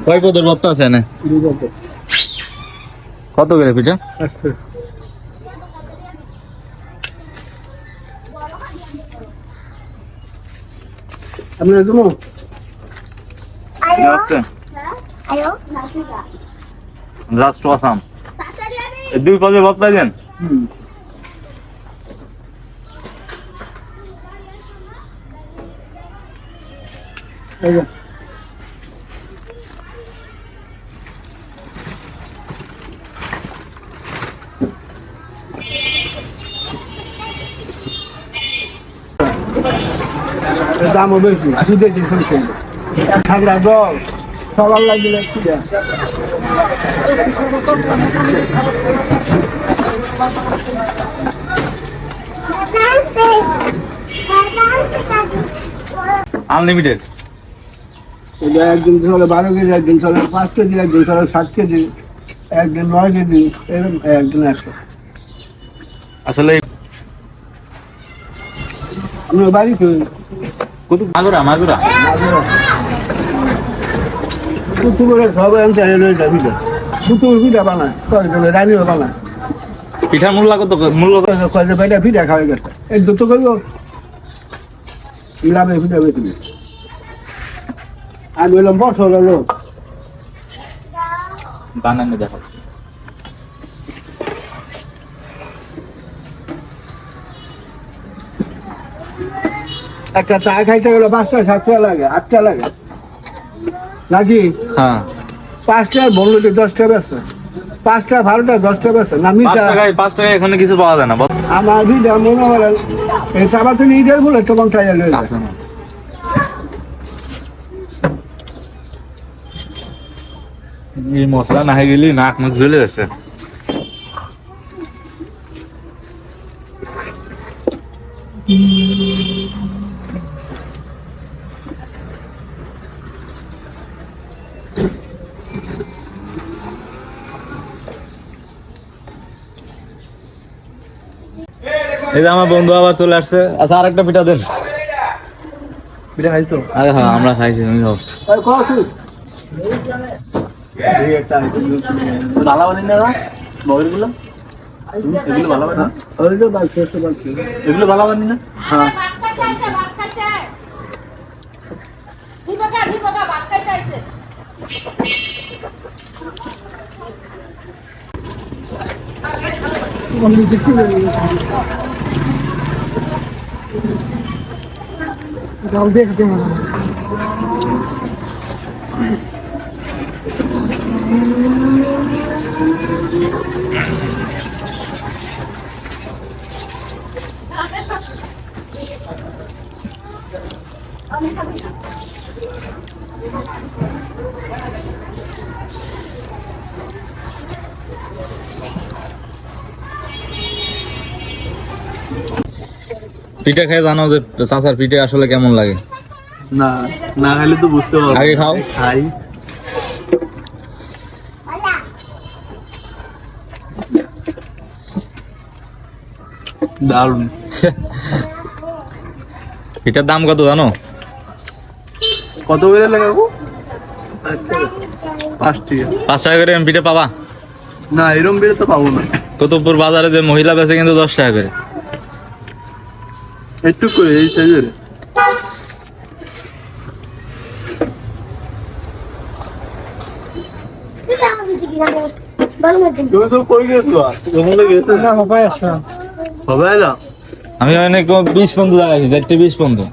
কয় পদের ভর্তা আছে না? কত করে পিঠা? আপনার দেবো জাস্ট আসাম দুই পদের ভর্তা দেন। দামও বেশি দুধের ডিফারেন্স ঠান্ডা জল সবার লাগলে আনলিমিটেড একদিন চলে 12 কেজি, একদিন চলে 5 কেজি, একদিন চলে 7 কেজি, একদিন 9 কেজি, এরকম একদিন 100। আসলে আপনার বাড়ি কত? মাগুরা মাগুরা কুতুবের সব আনতে যাবি না। কুতুবের পিঠা বানায় রানিও বানায় পিঠার মূল্য কত? মূল্য কয়েছে ভাইটা পিঠা খাওয়া গেছে এই দুটো করবো লাভে পিঠা বেশি আমি বললাম বছর হলো বানানো দেখো একটা চা খাইতে গেলে 5টা 7টা লাগে 8টা লাগে নাকি? হ্যাঁ 5টা বললো 10টা বেছে 5টা 12টা 10টা বেছে না মিশা 5 টাকায় এখানে কিছু পাওয়া যায় না। আমার ভিড় মনে হয় এই চাবা তুমি ঈদের বলে তোমার খাইয়া লই এই মশলা না হয়ে গেলি নাক মুখ জ্বলে গেছে। এই যে আমার বন্ধু আবার চলে আসছে। আচ্ছা আর একটা পিঠা দেন। পিঠা খাইছো? আরে হ্যাঁ আমরা খাইছি, তুমি খাও। ভালো বানি না মোবাইলগুলো এগুলো ভালো বানি না ওই যে বাল ছোট বাল এগুলো ভালো বানি না। হ্যাঁ जाओ देखते हैं পিঠা খেয়ে জানো যে চাচার পিঠে আসলে কেমন লাগে? না না খাইলে তো বুঝতে পারবো। আগে খাও। খাই দারুন। পিঠার দাম কত জানো? কত করে লাগাবো? 5 টাকা। 5 টাকা করে পিঠা পাবা না, এরকম বেড়ে তো পাবো না। কুতুবপুর বাজারে যে মহিলা বেচে কিন্তু 10 টাকা করে। একটু করে এই সাইজের আমি অনেক 20 বন্ধু লাগাইছি, 4 20 বন্ধু।